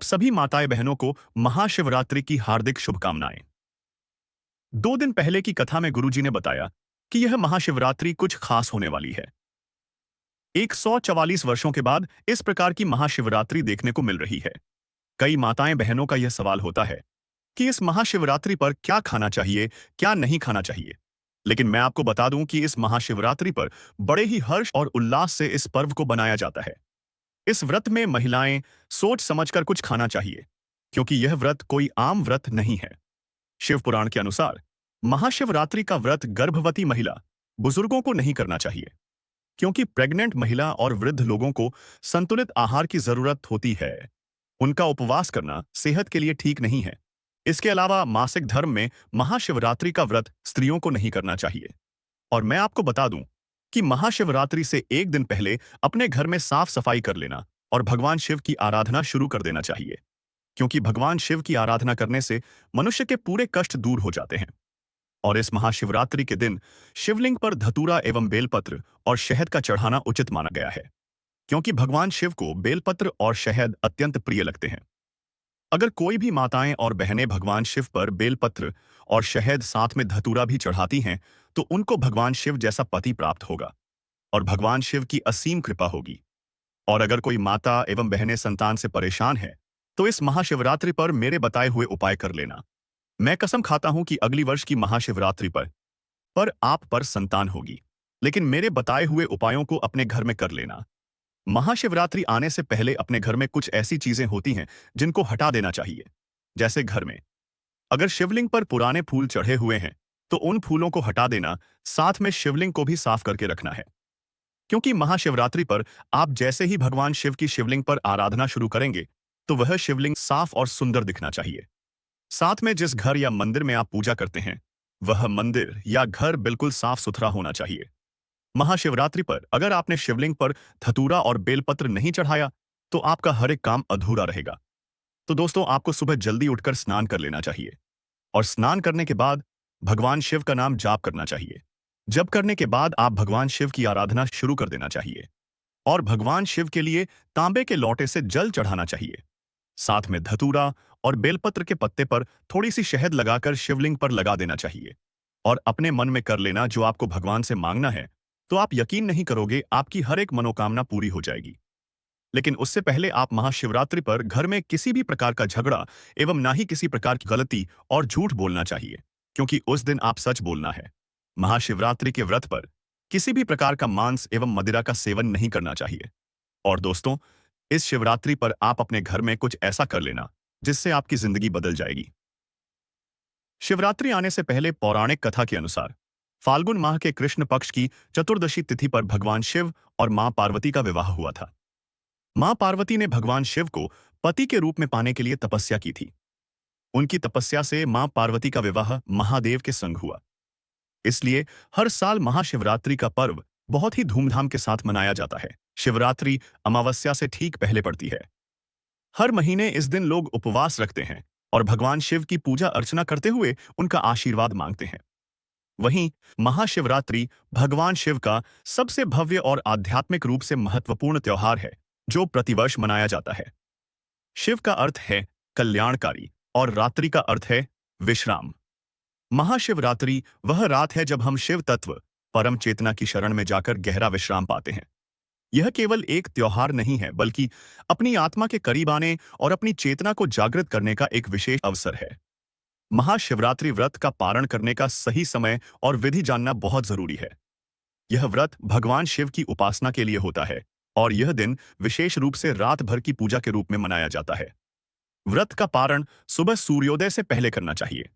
सभी माताएं बहनों को महाशिवरात्रि की हार्दिक शुभकामनाएं। 2 दिन पहले की कथा में गुरुजी ने बताया कि यह महाशिवरात्रि कुछ खास होने वाली है। 144 वर्षों के बाद इस प्रकार की महाशिवरात्रि देखने को मिल रही है। कई माताएं बहनों का यह सवाल होता है कि इस महाशिवरात्रि पर क्या खाना चाहिए, क्या नहीं खाना चाहिए। लेकिन मैं आपको बता दूं कि इस महाशिवरात्रि पर बड़े ही हर्ष और उल्लास से इस पर्व को बनाया जाता है। इस व्रत में महिलाएं सोच समझकर कुछ खाना चाहिए, क्योंकि यह व्रत कोई आम व्रत नहीं है। शिव पुराण के अनुसार महाशिवरात्रि का व्रत गर्भवती महिला, बुजुर्गों को नहीं करना चाहिए, क्योंकि प्रेग्नेंट महिला और वृद्ध लोगों को संतुलित आहार की जरूरत होती है। उनका उपवास करना सेहत के लिए ठीक नहीं है। इसके अलावा मासिक धर्म में महाशिवरात्रि का व्रत स्त्रियों को नहीं करना चाहिए। और मैं आपको बता दूं कि महाशिवरात्रि से एक दिन पहले अपने घर में साफ सफाई कर लेना और भगवान शिव की आराधना शुरू कर देना चाहिए, क्योंकि भगवान शिव की आराधना करने से मनुष्य के पूरे कष्ट दूर हो जाते हैं। और इस महाशिवरात्रि के दिन शिवलिंग पर धतूरा एवं बेलपत्र और शहद का चढ़ाना उचित माना गया है, क्योंकि भगवान शिव को बेलपत्र और शहद अत्यंत प्रिय लगते हैं। अगर कोई भी माताएं और बहनें भगवान शिव पर बेलपत्र और शहद साथ में धतूरा भी चढ़ाती हैं, तो उनको भगवान शिव जैसा पति प्राप्त होगा और भगवान शिव की असीम कृपा होगी। और अगर कोई माता एवं बहनें संतान से परेशान है, तो इस महाशिवरात्रि पर मेरे बताए हुए उपाय कर लेना। मैं कसम खाता हूं कि अगली वर्ष की महाशिवरात्रि पर आप पर संतान होगी। लेकिन मेरे बताए हुए उपायों को अपने घर में कर लेना। महाशिवरात्रि आने से पहले अपने घर में कुछ ऐसी चीजें होती हैं जिनको हटा देना चाहिए। जैसे घर में अगर शिवलिंग पर पुराने फूल चढ़े हुए हैं, तो उन फूलों को हटा देना, साथ में शिवलिंग को भी साफ करके रखना है। क्योंकि महाशिवरात्रि पर आप जैसे ही भगवान शिव की शिवलिंग पर आराधना शुरू करेंगे, तो वह शिवलिंग साफ और सुंदर दिखना चाहिए। साथ में जिस घर या मंदिर में आप पूजा करते हैं, वह मंदिर या घर बिल्कुल साफ सुथरा होना चाहिए। महाशिवरात्रि पर अगर आपने शिवलिंग पर धतूरा और बेलपत्र नहीं चढ़ाया, तो आपका हर एक काम अधूरा रहेगा। तो दोस्तों, आपको सुबह जल्दी उठकर स्नान कर लेना चाहिए और स्नान करने के बाद भगवान शिव का नाम जाप करना चाहिए। जप करने के बाद आप भगवान शिव की आराधना शुरू कर देना चाहिए और भगवान शिव के लिए तांबे के लोटे से जल चढ़ाना चाहिए। साथ में धतूरा और बेलपत्र के पत्ते पर थोड़ी सी शहद लगाकर शिवलिंग पर लगा देना चाहिए और अपने मन में कर लेना जो आपको भगवान से मांगना है। तो आप यकीन नहीं करोगे, आपकी हर एक मनोकामना पूरी हो जाएगी। लेकिन उससे पहले आप महाशिवरात्रि पर घर में किसी भी प्रकार का झगड़ा एवं ना ही किसी प्रकार की गलती और झूठ बोलना चाहिए, क्योंकि उस दिन आप सच बोलना है। महाशिवरात्रि के व्रत पर किसी भी प्रकार का मांस एवं मदिरा का सेवन नहीं करना चाहिए। और दोस्तों, इस शिवरात्रि पर आप अपने घर में कुछ ऐसा कर लेना जिससे आपकी जिंदगी बदल जाएगी। शिवरात्रि आने से पहले पौराणिक कथा के अनुसार फाल्गुन माह के कृष्ण पक्ष की चतुर्दशी तिथि पर भगवान शिव और मां पार्वती का विवाह हुआ था। मां पार्वती ने भगवान शिव को पति के रूप में पाने के लिए तपस्या की थी। उनकी तपस्या से मां पार्वती का विवाह महादेव के संग हुआ। इसलिए हर साल महाशिवरात्रि का पर्व बहुत ही धूमधाम के साथ मनाया जाता है। शिवरात्रि अमावस्या से ठीक पहले पड़ती है। हर महीने इस दिन लोग उपवास रखते हैं और भगवान शिव की पूजा अर्चना करते हुए उनका आशीर्वाद मांगते हैं। वहीं महाशिवरात्रि भगवान शिव का सबसे भव्य और आध्यात्मिक रूप से महत्वपूर्ण त्योहार है, जो प्रतिवर्ष मनाया जाता है। शिव का अर्थ है कल्याणकारी और रात्रि का अर्थ है विश्राम। महाशिवरात्रि वह रात है जब हम शिव तत्व परम चेतना की शरण में जाकर गहरा विश्राम पाते हैं। यह केवल एक त्योहार नहीं है, बल्कि अपनी आत्मा के करीब आने और अपनी चेतना को जागृत करने का एक विशेष अवसर है। महाशिवरात्रि व्रत का पारण करने का सही समय और विधि जानना बहुत जरूरी है। यह व्रत भगवान शिव की उपासना के लिए होता है और यह दिन विशेष रूप से रात भर की पूजा के रूप में मनाया जाता है। व्रत का पारण सुबह सूर्योदय से पहले करना चाहिए,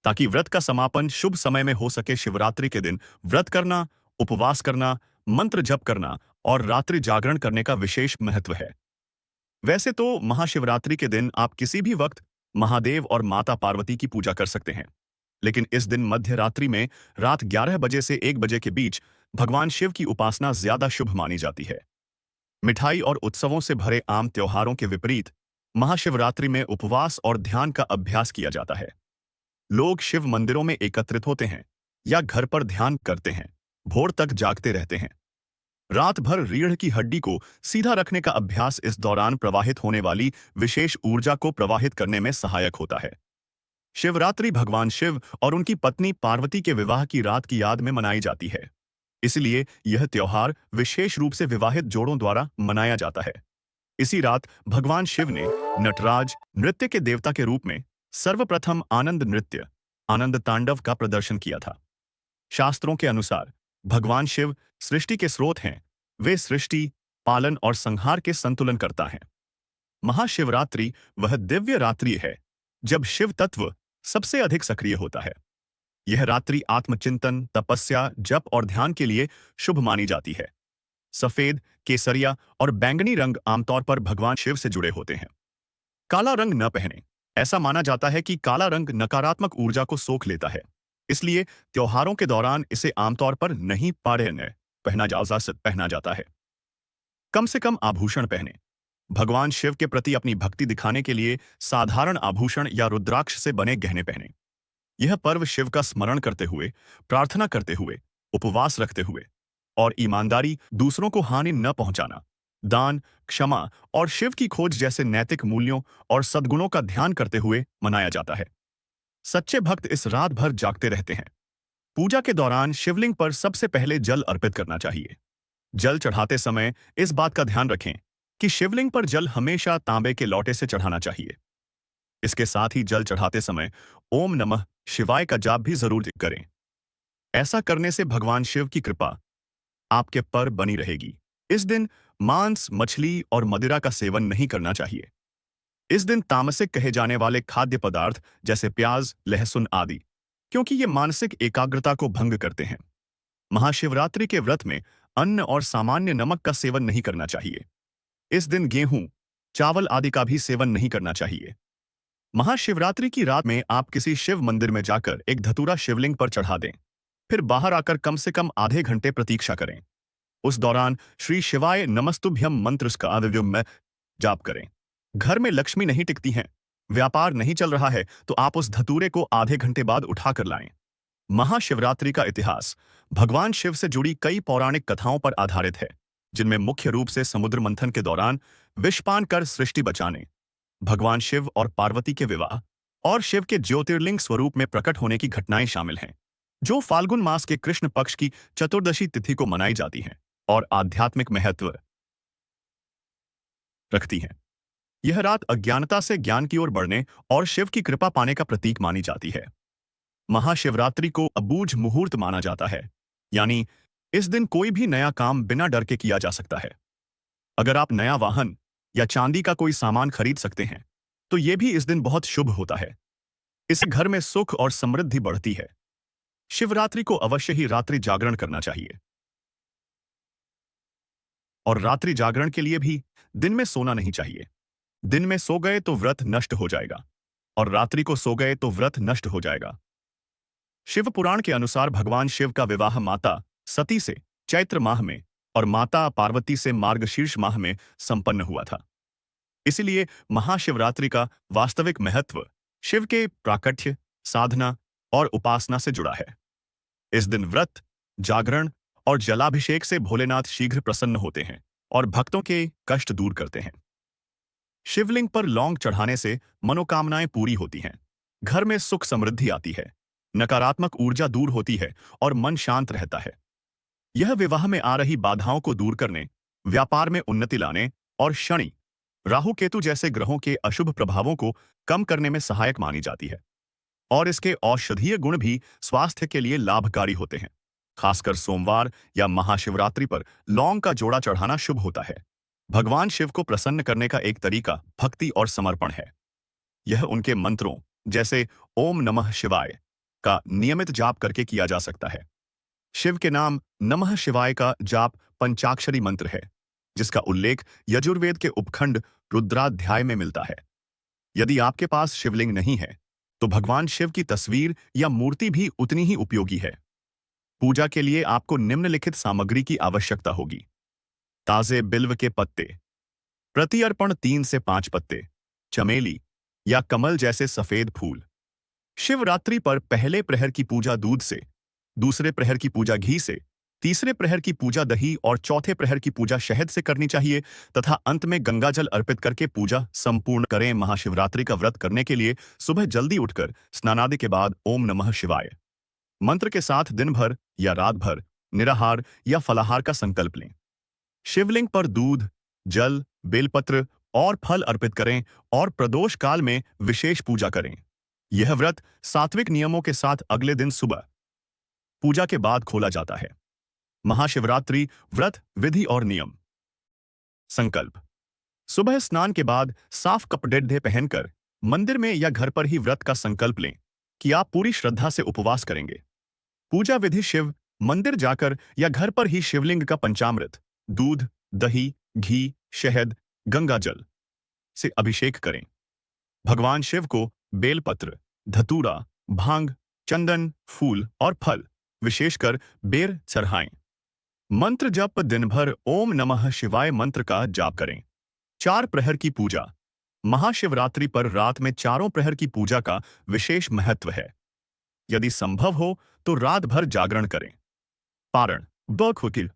ताकि व्रत का समापन शुभ समय में हो सके। शिवरात्रि के दिन व्रत करना, उपवास करना, मंत्र जप करना और रात्रि जागरण करने का विशेष महत्व है। वैसे तो महाशिवरात्रि के दिन आप किसी भी वक्त महादेव और माता पार्वती की पूजा कर सकते हैं, लेकिन इस दिन मध्य रात्रि में रात 11 बजे से 1 बजे के बीच भगवान शिव की उपासना ज्यादा शुभ मानी जाती है। मिठाई और उत्सवों से भरे आम त्योहारों के विपरीत महाशिवरात्रि में उपवास और ध्यान का अभ्यास किया जाता है। लोग शिव मंदिरों में एकत्रित होते हैं या घर पर ध्यान करते हैं, भोर तक जागते रहते हैं। रात भर रीढ़ की हड्डी को सीधा रखने का अभ्यास इस दौरान प्रवाहित होने वाली विशेष ऊर्जा को प्रवाहित करने में सहायक होता है। शिवरात्रि भगवान शिव और उनकी पत्नी पार्वती के विवाह की रात की याद में मनाई जाती है। इसलिए यह त्योहार विशेष रूप से विवाहित जोड़ों द्वारा मनाया जाता है। इसी रात भगवान शिव ने नटराज नृत्य के देवता के रूप में सर्वप्रथम आनंद नृत्य आनंद तांडव का प्रदर्शन किया था। शास्त्रों के अनुसार भगवान शिव सृष्टि के स्रोत हैं। वे सृष्टि, पालन और संहार के संतुलन करता है। महाशिवरात्रि वह दिव्य रात्रि है जब शिव तत्व सबसे अधिक सक्रिय होता है। यह रात्रि आत्मचिंतन, तपस्या, जप और ध्यान के लिए शुभ मानी जाती है। सफेद, केसरिया और बैंगनी रंग आमतौर पर भगवान शिव से जुड़े होते हैं। काला रंग न पहने। ऐसा माना जाता है कि काला रंग नकारात्मक ऊर्जा को सोख लेता है। इसलिए त्योहारों के दौरान इसे आमतौर पर नहीं पहना जाता है। कम से कम आभूषण पहने। भगवान शिव के प्रति अपनी भक्ति दिखाने के लिए साधारण आभूषण या रुद्राक्ष से बने गहने पहने। यह पर्व शिव का स्मरण करते हुए, प्रार्थना करते हुए, उपवास रखते हुए और ईमानदारी, दूसरों को हानि न पहुंचाना, दान, क्षमा और शिव की खोज जैसे नैतिक मूल्यों और सद्गुणों का ध्यान करते हुए मनाया जाता है। सच्चे भक्त इस रात भर जागते रहते हैं। पूजा के दौरान शिवलिंग पर सबसे पहले जल अर्पित करना चाहिए। जल चढ़ाते समय इस बात का ध्यान रखें कि शिवलिंग पर जल हमेशा तांबे के लोटे से चढ़ाना चाहिए। इसके साथ ही जल चढ़ाते समय ओम नमः शिवाय का जाप भी जरूर करें। ऐसा करने से भगवान शिव की कृपा आपके पर बनी रहेगी। इस दिन मांस, मछली और मदिरा का सेवन नहीं करना चाहिए। इस दिन तामसिक कहे जाने वाले खाद्य पदार्थ जैसे प्याज, लहसुन आदि, क्योंकि ये मानसिक एकाग्रता को भंग करते हैं। महाशिवरात्रि के व्रत में अन्न और सामान्य नमक का सेवन नहीं करना चाहिए। इस दिन गेहूं, चावल आदि का भी सेवन नहीं करना चाहिए। महाशिवरात्रि की रात में आप किसी शिव मंदिर में जाकर एक धतूरा शिवलिंग पर चढ़ा दें। फिर बाहर आकर कम से कम आधे घंटे प्रतीक्षा करें। उस दौरान श्री शिवाय नमस्तुभ्यम मंत्र का में जाप करें। घर में लक्ष्मी नहीं टिकती हैं, व्यापार नहीं चल रहा है, तो आप उस धतूरे को आधे घंटे बाद उठाकर लाएं। महाशिवरात्रि का इतिहास भगवान शिव से जुड़ी कई पौराणिक कथाओं पर आधारित है, जिनमें मुख्य रूप से समुद्र मंथन के दौरान विषपान कर सृष्टि बचाने, भगवान शिव और पार्वती के विवाह और शिव के ज्योतिर्लिंग स्वरूप में प्रकट होने की घटनाएं शामिल हैं, जो फाल्गुन मास के कृष्ण पक्ष की चतुर्दशी तिथि को मनाई जाती हैं और आध्यात्मिक महत्व रखती हैं। यह रात अज्ञानता से ज्ञान की ओर बढ़ने और शिव की कृपा पाने का प्रतीक मानी जाती है। महाशिवरात्रि को अबूझ मुहूर्त माना जाता है, यानी इस दिन कोई भी नया काम बिना डर के किया जा सकता है। अगर आप नया वाहन या चांदी का कोई सामान खरीद सकते हैं, तो यह भी इस दिन बहुत शुभ होता है। इस घर में सुख और समृद्धि बढ़ती है। शिवरात्रि को अवश्य ही रात्रि जागरण करना चाहिए। और रात्रि जागरण के लिए भी दिन में सोना नहीं चाहिए। दिन में सो गए तो व्रत नष्ट हो जाएगा और रात्रि को सो गए तो व्रत नष्ट हो जाएगा। शिव पुराण के अनुसार भगवान शिव का विवाह माता सती से चैत्र माह में और माता पार्वती से मार्गशीर्ष माह में संपन्न हुआ था। इसलिए महाशिवरात्रि का वास्तविक महत्व शिव के प्राकट्य, साधना और उपासना से जुड़ा है। इस दिन व्रत, जागरण और जलाभिषेक से भोलेनाथ शीघ्र प्रसन्न होते हैं और भक्तों के कष्ट दूर करते हैं। शिवलिंग पर लौंग चढ़ाने से मनोकामनाएं पूरी होती हैं, घर में सुख समृद्धि आती है, नकारात्मक ऊर्जा दूर होती है और मन शांत रहता है। यह विवाह में आ रही बाधाओं को दूर करने, व्यापार में उन्नति लाने और शनि, राहु केतु जैसे ग्रहों के अशुभ प्रभावों को कम करने में सहायक मानी जाती है। और इसके औषधीय गुण भी स्वास्थ्य के लिए लाभकारी होते हैं। खासकर सोमवार या महाशिवरात्रि पर लौंग का जोड़ा चढ़ाना शुभ होता है। भगवान शिव को प्रसन्न करने का एक तरीका भक्ति और समर्पण है। यह उनके मंत्रों जैसे ओम नमः शिवाय का नियमित जाप करके किया जा सकता है। शिव के नाम नमः शिवाय का जाप पंचाक्षरी मंत्र है, जिसका उल्लेख यजुर्वेद के उपखंड रुद्राध्याय में मिलता है। यदि आपके पास शिवलिंग नहीं है, तो भगवान शिव की तस्वीर या मूर्ति भी उतनी ही उपयोगी है। पूजा के लिए आपको निम्नलिखित सामग्री की आवश्यकता होगी। ताजे बिल्व के पत्ते, प्रति अर्पण 3 से 5 पत्ते, चमेली या कमल जैसे सफेद फूल। शिवरात्रि पर पहले प्रहर की पूजा दूध से, दूसरे प्रहर की पूजा घी से तीसरे प्रहर की पूजा दही और चौथे प्रहर की पूजा शहद से करनी चाहिए तथा अंत में गंगाजल अर्पित करके पूजा संपूर्ण करें। महाशिवरात्रि का व्रत करने के लिए सुबह जल्दी उठकर स्नानादि के बाद ओम नमः शिवाय मंत्र के साथ दिन भर या रात भर निराहार या फलाहार का संकल्प लें। शिवलिंग पर दूध, जल, बेलपत्र और फल अर्पित करें और प्रदोष काल में विशेष पूजा करें। यह व्रत सात्विक नियमों के साथ अगले दिन सुबह पूजा के बाद खोला जाता है। महाशिवरात्रि व्रत विधि और नियम। संकल्प। सुबह स्नान के बाद साफ कपड़े पहनकर मंदिर में या घर पर ही व्रत का संकल्प लें कि आप पूरी श्रद्धा से उपवास करेंगे। पूजा विधि। शिव मंदिर जाकर या घर पर ही शिवलिंग का पंचामृत, दूध, दही, घी, शहद, गंगाजल से अभिषेक करें। भगवान शिव को बेलपत्र, धतूरा, भांग, चंदन, फूल और फल, विशेषकर बेर चढ़ाएं। मंत्र जप। दिन भर ओम नमः शिवाय मंत्र का जाप करें। 4 प्रहर की पूजा। महाशिवरात्रि पर रात में चारों प्रहर की पूजा का विशेष महत्व है। यदि संभव हो तो रात भर जागरण करें। पारण। बखुकिल।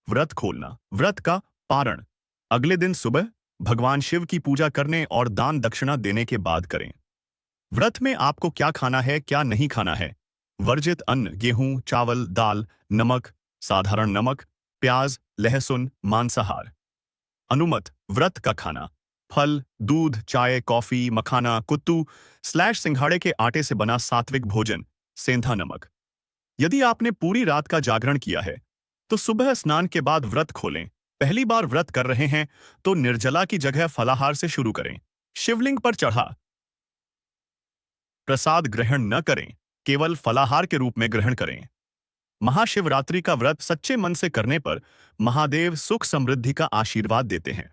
व्रत खोलना। व्रत का पारण अगले दिन सुबह भगवान शिव की पूजा करने और दान दक्षिणा देने के बाद करें। व्रत में आपको क्या खाना है, क्या नहीं खाना है। वर्जित अन्न: गेहूं, चावल, दाल, नमक, साधारण नमक, प्याज, लहसुन, मांसाहार। अनुमत व्रत का खाना: फल, दूध, चाय, कॉफी, मखाना, कुत्तू / सिंघाड़े के आटे से बना सात्विक भोजन, सेंधा नमक। यदि आपने पूरी रात का जागरण किया है तो सुबह स्नान के बाद व्रत खोलें। पहली बार व्रत कर रहे हैं तो निर्जला की जगह फलाहार से शुरू करें। शिवलिंग पर चढ़ा प्रसाद ग्रहण न करें, केवल फलाहार के रूप में ग्रहण करें। महाशिवरात्रि का व्रत सच्चे मन से करने पर महादेव सुख समृद्धि का आशीर्वाद देते हैं।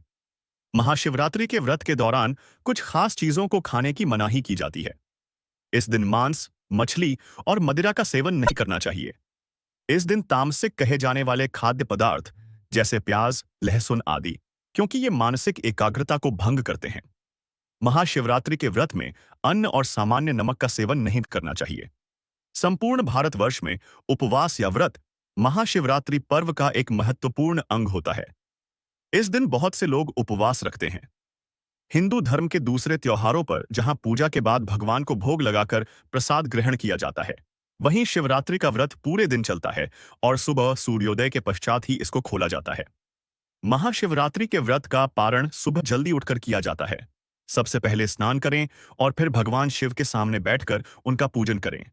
महाशिवरात्रि के व्रत के दौरान कुछ खास चीजों को खाने की मनाही की जाती है। इस दिन मांस, मछली और मदिरा का सेवन नहीं करना चाहिए। इस दिन तामसिक कहे जाने वाले खाद्य पदार्थ जैसे प्याज, लहसुन आदि, क्योंकि ये मानसिक एकाग्रता को भंग करते हैं। महाशिवरात्रि के व्रत में अन्न और सामान्य नमक का सेवन नहीं करना चाहिए। संपूर्ण भारतवर्ष में उपवास या व्रत महाशिवरात्रि पर्व का एक महत्वपूर्ण अंग होता है। इस दिन बहुत से लोग उपवास रखते हैं। हिंदू धर्म के दूसरे त्योहारों पर जहां पूजा के बाद भगवान को भोग लगाकर प्रसाद ग्रहण किया जाता है, वहीं शिवरात्रि का व्रत पूरे दिन चलता है और सुबह सूर्योदय के पश्चात ही इसको खोला जाता है। महाशिवरात्रि के व्रत का पारण सुबह जल्दी उठकर किया जाता है। सबसे पहले स्नान करें और फिर भगवान शिव के सामने बैठकर उनका पूजन करें।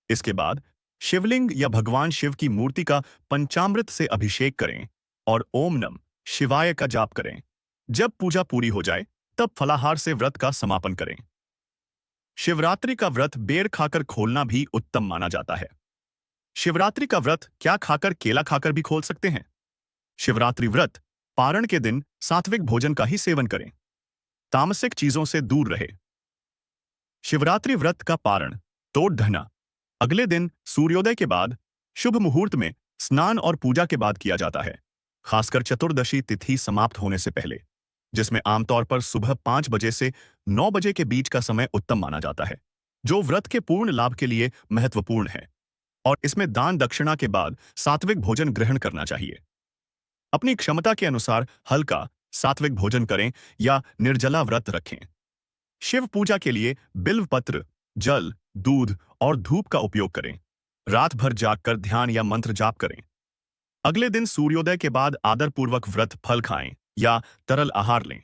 इसके बाद शिवलिंग या भगवान शिव की मूर्ति का पंचामृत से अभिषेक करें और ओम नमः शिवाय का जाप करें। जब पूजा पूरी हो जाए तब फलाहार से व्रत का समापन करें। शिवरात्रि का व्रत बेर खाकर खोलना भी उत्तम माना जाता है। शिवरात्रि का व्रत क्या खाकर? केला खाकर भी खोल सकते हैं। शिवरात्रि व्रत पारण के दिन सात्विक भोजन का ही सेवन करें। तामसिक चीजों से दूर रहे। शिवरात्रि व्रत का पारण तोड़ धना अगले दिन सूर्योदय के बाद शुभ मुहूर्त में स्नान और पूजा के बाद किया जाता है, खासकर चतुर्दशी तिथि समाप्त होने से पहले, जिसमें आमतौर पर सुबह 5 बजे से 9 बजे के बीच का समय उत्तम माना जाता है, जो व्रत के पूर्ण लाभ के लिए महत्वपूर्ण है। और इसमें दान दक्षिणा के बाद सात्विक भोजन ग्रहण करना चाहिए। अपनी क्षमता के अनुसार हल्का सात्विक भोजन करें या निर्जला व्रत रखें। शिव पूजा के लिए बिल्व पत्र, जल, दूध और धूप का उपयोग करें। रात भर जागकर ध्यान या मंत्र जाप करें। अगले दिन सूर्योदय के बाद आदरपूर्वक व्रत फल खाएं या तरल आहार लें।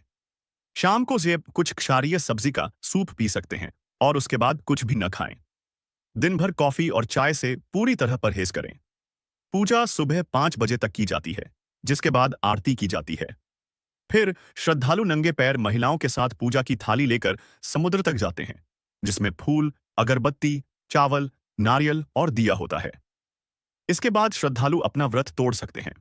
शाम को कुछ क्षारीय सब्जी का सूप पी सकते हैं और उसके बाद कुछ भी न खाएं। दिन भर कॉफी और चाय से पूरी तरह परहेज करें। पूजा सुबह 5 बजे तक की जाती है, जिसके बाद आरती की जाती है। फिर श्रद्धालु नंगे पैर महिलाओं के साथ पूजा की थाली लेकर समुद्र तक जाते हैं, जिसमें फूल, अगरबत्ती, चावल, नारियल और दिया होता है। इसके बाद श्रद्धालु अपना व्रत तोड़ सकते हैं।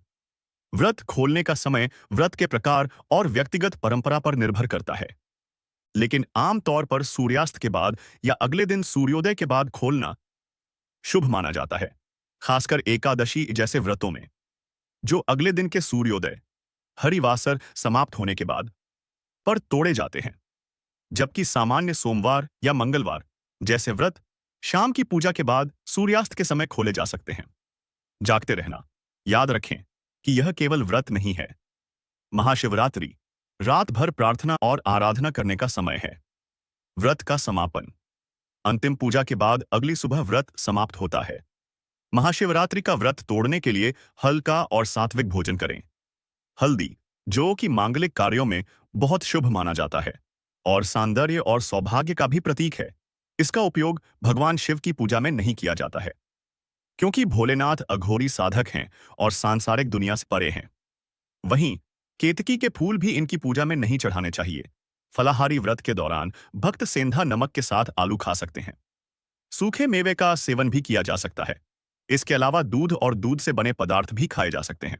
व्रत खोलने का समय व्रत के प्रकार और व्यक्तिगत परंपरा पर निर्भर करता है, लेकिन आम तौर पर सूर्यास्त के बाद या अगले दिन सूर्योदय के बाद खोलना शुभ माना जाता है, खासकर एकादशी जैसे व्रतों में, जो अगले दिन के सूर्योदय हरिवासर समाप्त होने के बाद पर तोड़े जाते हैं। जबकि सामान्य सोमवार या मंगलवार जैसे व्रत शाम की पूजा के बाद सूर्यास्त के समय खोले जा सकते हैं। जागते रहना। याद रखें कि यह केवल व्रत नहीं है। महाशिवरात्रि रात भर प्रार्थना और आराधना करने का समय है। व्रत का समापन अंतिम पूजा के बाद अगली सुबह व्रत समाप्त होता है। महाशिवरात्रि का व्रत तोड़ने के लिए हल्का और सात्विक भोजन करें। हल्दी, जो कि मांगलिक कार्यों में बहुत शुभ माना जाता है और सौंदर्य और सौभाग्य का भी प्रतीक है, इसका उपयोग भगवान शिव की पूजा में नहीं किया जाता है, क्योंकि भोलेनाथ अघोरी साधक हैं और सांसारिक दुनिया से परे हैं। वहीं केतकी के फूल भी इनकी पूजा में नहीं चढ़ाने चाहिए। फलाहारी व्रत के दौरान भक्त सेंधा नमक के साथ आलू खा सकते हैं। सूखे मेवे का सेवन भी किया जा सकता है। इसके अलावा दूध और दूध से बने पदार्थ भी खाए जा सकते हैं।